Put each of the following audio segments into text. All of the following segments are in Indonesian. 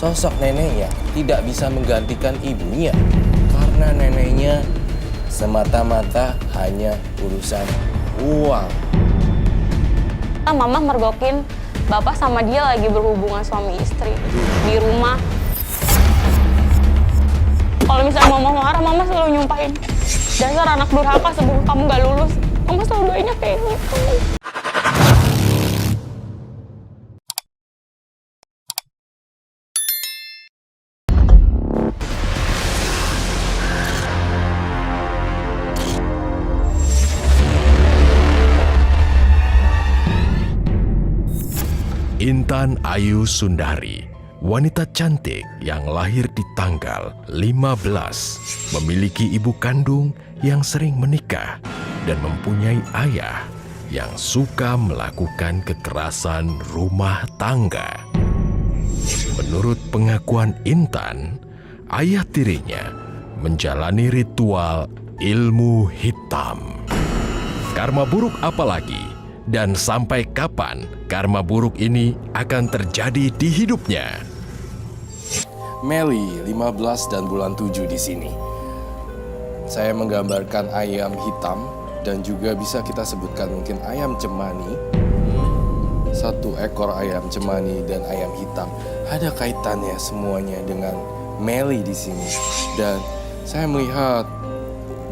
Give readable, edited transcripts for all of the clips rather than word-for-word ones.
sosok neneknya tidak bisa menggantikan ibunya karena neneknya semata-mata hanya urusan uang. Mama mergokin bapak sama dia lagi berhubungan suami istri di rumah. Kalau misalnya mama marah, mama selalu nyumpahin, dasar anak durhaka sebelum kamu gak lulus. Mama selalu doanya kayak gitu. Intan Ayu Sundari, wanita cantik yang lahir di tanggal 15, memiliki ibu kandung yang sering menikah dan mempunyai ayah yang suka melakukan kekerasan rumah tangga. Menurut pengakuan Intan, ayah tirinya menjalani ritual ilmu hitam. Karma buruk apalagi? Dan sampai kapan karma buruk ini akan terjadi di hidupnya? Meli 15 dan bulan 7 di sini. Saya menggambarkan ayam hitam dan juga bisa kita sebutkan mungkin ayam cemani. Satu ekor ayam cemani dan ayam hitam. Ada kaitannya semuanya dengan Meli di sini. Dan saya melihat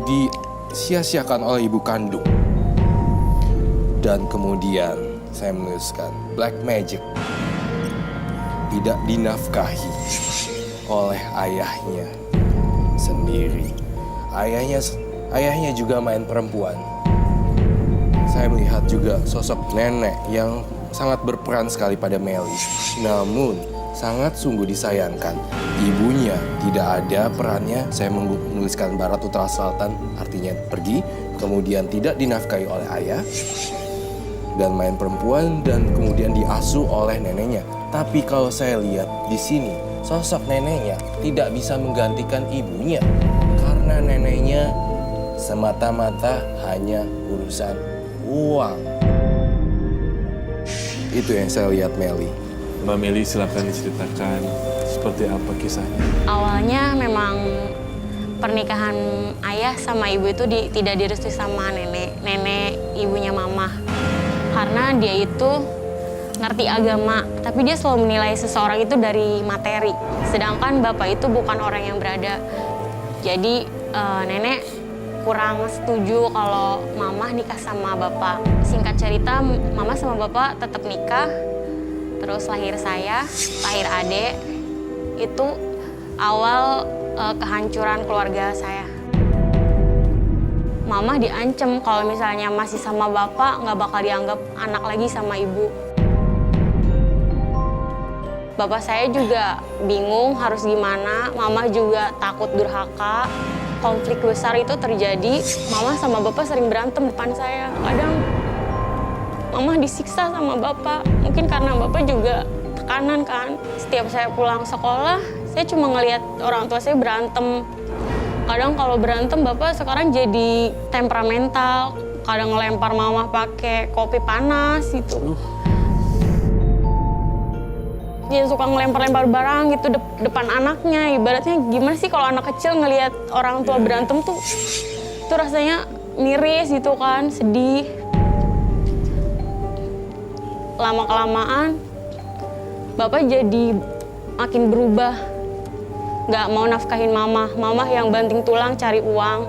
disia-siakan oleh ibu kandung. Dan kemudian saya menuliskan black magic, tidak dinafkahi oleh ayahnya sendiri. Ayahnya juga main perempuan. Saya melihat juga sosok nenek yang sangat berperan sekali pada Meli. Namun sangat sungguh disayangkan, ibunya tidak ada perannya. Saya menuliskan barat utara selatan, artinya pergi, kemudian tidak dinafkahi oleh ayah, dan main perempuan, dan kemudian diasuh oleh neneknya. Tapi kalau saya lihat di sini, sosok neneknya tidak bisa menggantikan ibunya karena neneknya semata-mata hanya urusan uang. Itu yang saya lihat, Meli. Mbak Meli, silakan diceritakan seperti apa kisahnya. Awalnya memang pernikahan ayah sama ibu itu tidak direstui sama nenek ibunya mama. Karena dia itu ngerti agama, tapi dia selalu menilai seseorang itu dari materi. Sedangkan bapak itu bukan orang yang berada. Jadi nenek kurang setuju kalau mama nikah sama bapak. Singkat cerita, mama sama bapak tetap nikah. Terus lahir saya, lahir adik. Itu awal kehancuran keluarga saya. Mama diancam kalau misalnya masih sama bapak nggak bakal dianggap anak lagi sama ibu. Bapak saya juga bingung harus gimana, mama juga takut durhaka. Konflik besar itu terjadi, mama sama bapak sering berantem depan saya. Kadang mama disiksa sama bapak, mungkin karena bapak juga tekanan kan. Setiap saya pulang sekolah, saya cuma ngelihat orang tua saya berantem. Kadang kalau berantem bapak sekarang jadi temperamental, kadang ngelempar mama pakai kopi panas gitu. Dia suka ngelempar-lempar barang gitu depan anaknya. Ibaratnya gimana sih kalau anak kecil ngelihat orang tua berantem tuh, itu rasanya miris gitu kan, sedih. Lama-kelamaan bapak jadi makin berubah. Gak mau nafkahin mama yang banting tulang cari uang.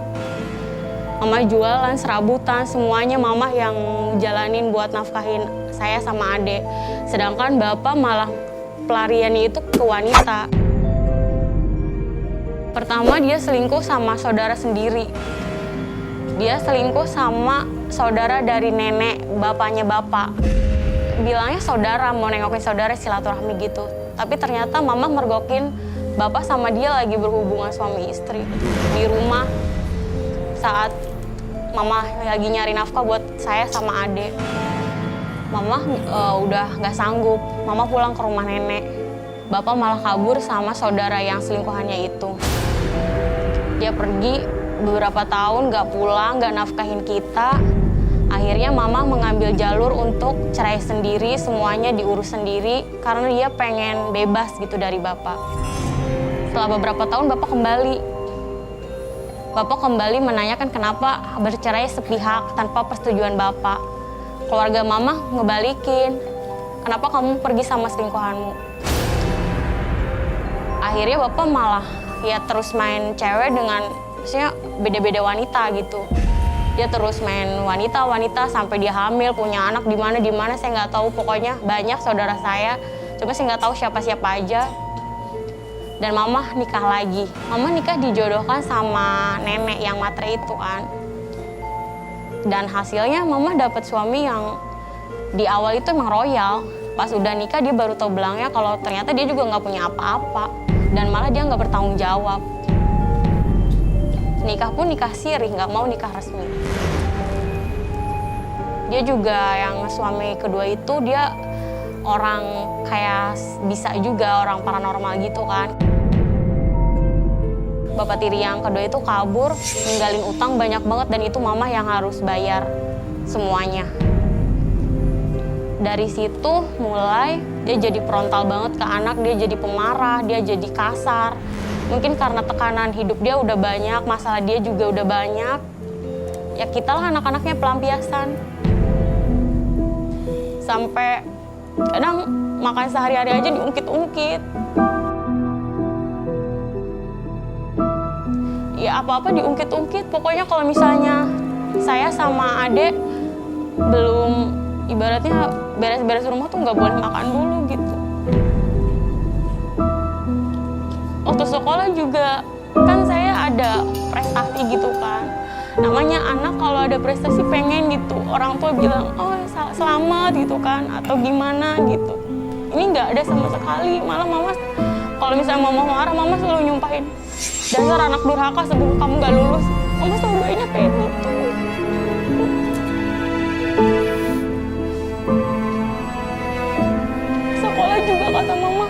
Mama jualan, serabutan, semuanya mama yang jalanin buat nafkahin saya sama adik. Sedangkan bapak malah pelariannya itu ke wanita. Pertama dia selingkuh sama saudara sendiri. Dia selingkuh sama saudara dari nenek bapaknya bapak. Bilangnya saudara, mau nengokin saudara, silaturahmi gitu. Tapi ternyata mama mergokin bapak sama dia lagi berhubungan suami istri di rumah saat mama lagi nyari nafkah buat saya sama adik. Mama udah nggak sanggup, mama pulang ke rumah nenek. Bapak malah kabur sama saudara yang selingkuhannya itu. Dia pergi beberapa tahun nggak pulang, nggak nafkahin kita. Akhirnya mama mengambil jalur untuk cerai sendiri, semuanya diurus sendiri karena dia pengen bebas gitu dari bapak. Setelah beberapa tahun bapak kembali. Bapak kembali menanyakan kenapa bercerai sepihak tanpa persetujuan bapak. Keluarga mama ngebalikin, kenapa kamu pergi sama selingkuhanmu? Akhirnya bapak malah ya terus main cewek dengan maksudnya beda-beda wanita gitu. Dia terus main wanita sampai dia hamil, punya anak di mana saya nggak tahu. Pokoknya banyak saudara saya, cuma saya nggak tahu siapa-siapa aja. Dan mama nikah lagi. Mama nikah dijodohkan sama nenek yang matre itu kan. Dan hasilnya mama dapat suami yang di awal itu emang royal. Pas udah nikah dia baru tahu belangnya kalau ternyata dia juga nggak punya apa-apa. Dan malah dia nggak bertanggung jawab. Nikah pun nikah siri, nggak mau nikah resmi. Dia juga yang suami kedua itu dia orang kayak bisa juga orang paranormal gitu kan. Bapak tiri yang kedua itu kabur, ninggalin utang banyak banget dan itu mama yang harus bayar semuanya. Dari situ mulai dia jadi frontal banget ke anak, dia jadi pemarah, dia jadi kasar. Mungkin karena tekanan hidup dia udah banyak, masalah dia juga udah banyak. Ya kita lah anak-anaknya pelampiasan. Sampai kadang makan sehari-hari aja diungkit-ungkit. Ya apa-apa diungkit-ungkit. Pokoknya kalau misalnya saya sama adek belum ibaratnya beres-beres rumah tuh nggak boleh makan dulu gitu. Waktu sekolah juga kan saya ada prestasi gitu kan. Namanya anak kalau ada prestasi pengen gitu. Orang tua bilang, oh selamat gitu kan. Atau gimana gitu. Ini nggak ada sama sekali. Malah mama, kalau misalnya mama marah, mama selalu nyumpahin. Dasar anak durhaka sebelum kamu nggak lulus. Mama selalu doainnya kayak gitu. Sekolah juga kata mama.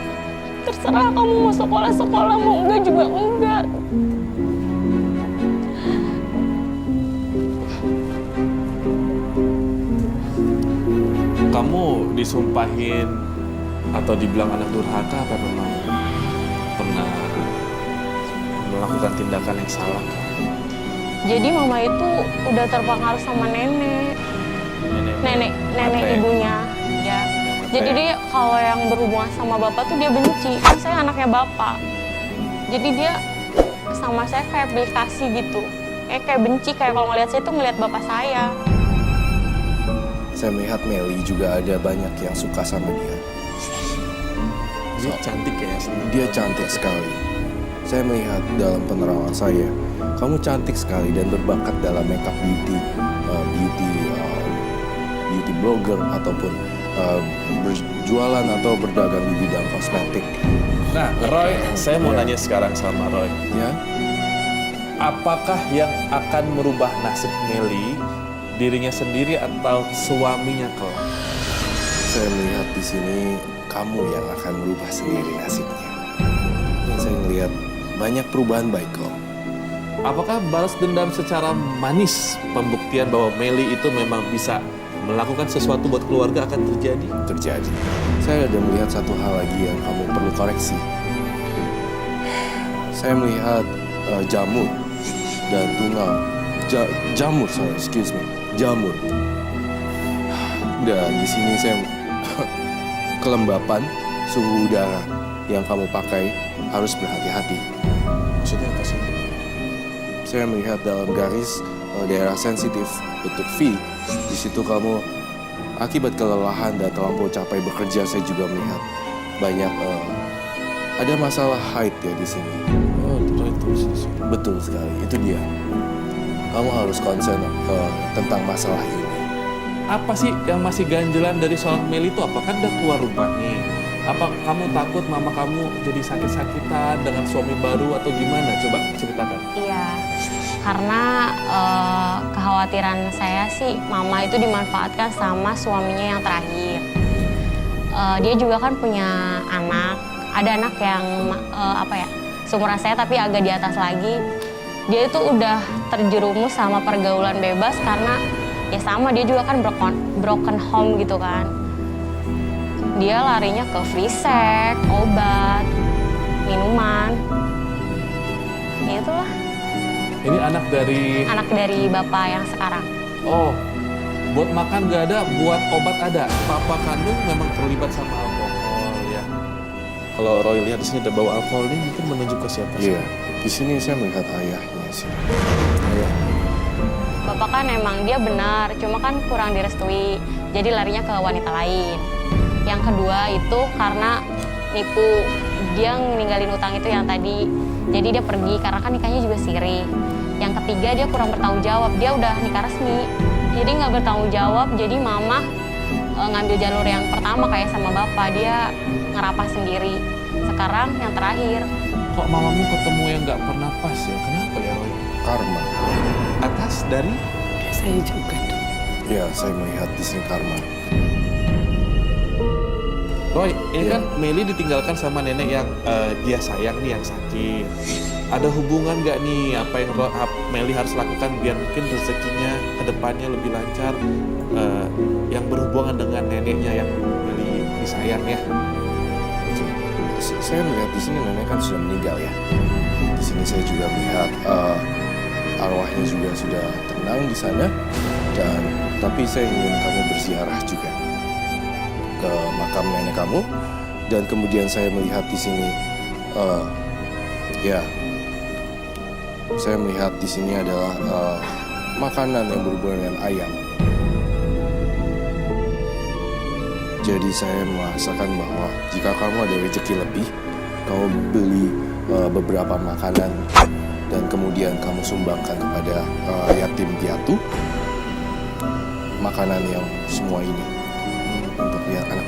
Terserah kamu mau sekolah, mau enggak juga enggak. Kamu disumpahin atau dibilang anak durhaka apa memang pernah melakukan tindakan yang salah? Jadi mama itu udah terpengaruh sama nenek ibunya ya. Jadi dia kalau yang berhubungan sama bapak tuh dia benci. Kan saya anaknya bapak. Jadi dia sama saya kayak belik kasih gitu. Kayak benci, kayak kalau ngeliat saya tuh ngeliat bapak saya. Saya melihat Melly juga ada banyak yang suka sama dia. Dia cantik ya? Dia cantik sekali. Saya melihat dalam penerawangan saya, kamu cantik sekali dan berbakat dalam makeup beauty, beauty blogger ataupun berjualan atau berdagang di bidang kosmetik. Nah, Roy, saya mau nanya sekarang sama Roy. Ya, Apakah yang akan merubah nasib Melly, dirinya sendiri atau suaminya kelak? saya melihat di sini kamu yang akan merubah sendiri nasibnya. Dan saya melihat banyak perubahan baik kok. Apakah balas dendam secara manis pembuktian bahwa Melly itu memang bisa melakukan sesuatu buat keluarga akan terjadi? Terjadi. Saya ada melihat satu hal lagi yang kamu perlu koreksi. Saya melihat jamur dan tunggal. Jamur. Dan di sini saya kelembapan suhu udara yang kamu pakai harus berhati-hati. Maksudnya apa sih? Saya melihat dalam garis daerah sensitif bentuk V. Di situ kamu akibat kelelahan dan terlampau capek bekerja, saya juga melihat banyak ada masalah haid ya di sini. Oh, itu. Betul sekali, itu dia. Kamu harus concern tentang masalah ini. Apa sih yang masih ganjelan dari soal Melly itu? Apa kan udah keluar rumah nih? Apa kamu takut mama kamu jadi sakit-sakitan dengan suami baru atau gimana? Coba ceritakan. Iya, karena kekhawatiran saya sih mama itu dimanfaatkan sama suaminya yang terakhir. Dia juga kan punya anak, ada anak yang seumuran saya tapi agak di atas lagi. Dia itu udah terjerumus sama pergaulan bebas karena Ya sama, dia juga kan broken home gitu kan. Dia larinya ke free sex, obat, minuman. Ya itulah, Ini anak dari bapak yang sekarang. oh, buat makan gak ada, buat obat ada. Papa kandung memang terlibat sama alkohol ya. Kalau Roy lihat di sini ada bau alkohol ini mungkin menunjuk ke siapa sih? Iya, di sini saya melihat ayahnya sih. Bapak kan emang dia benar, cuma kan kurang direstui, jadi larinya ke wanita lain. Yang kedua itu karena nipu, dia ninggalin utang itu yang tadi, jadi dia pergi karena kan nikahnya juga siri. Yang ketiga dia kurang bertanggung jawab, dia udah nikah resmi, jadi nggak bertanggung jawab, jadi mama ngambil jalur yang pertama kayak sama bapak, dia ngerapah sendiri. Sekarang yang terakhir. Kok mamamu ketemu yang nggak pernah pas ya? Kenapa ya Roy? Karma. Atas dari Saya juga tuh. Ya, saya melihat di sini karma. Roy, ini Iya. kan Meli ditinggalkan sama nenek yang dia sayang nih, yang sakit. Ada hubungan nggak nih apa yang Meli harus lakukan biar mungkin rezekinya ke depannya lebih lancar, yang berhubungan dengan neneknya yang Meli disayang ya? Oke. Saya melihat di sini nenek kan sudah meninggal ya. Di sini saya juga melihat arwahnya juga sudah tenang di sana. Dan tapi saya ingin kamu berziarah juga ke makam nenek kamu. Dan kemudian saya melihat di sini, ya, saya melihat di sini adalah makanan yang berhubungan dengan ayam. Jadi saya merasakan bahwa jika kamu ada rezeki lebih, kamu beli beberapa makanan dan kemudian kamu sumbangkan kepada yatim piatu, makanan yang semua ini untuk lihat anak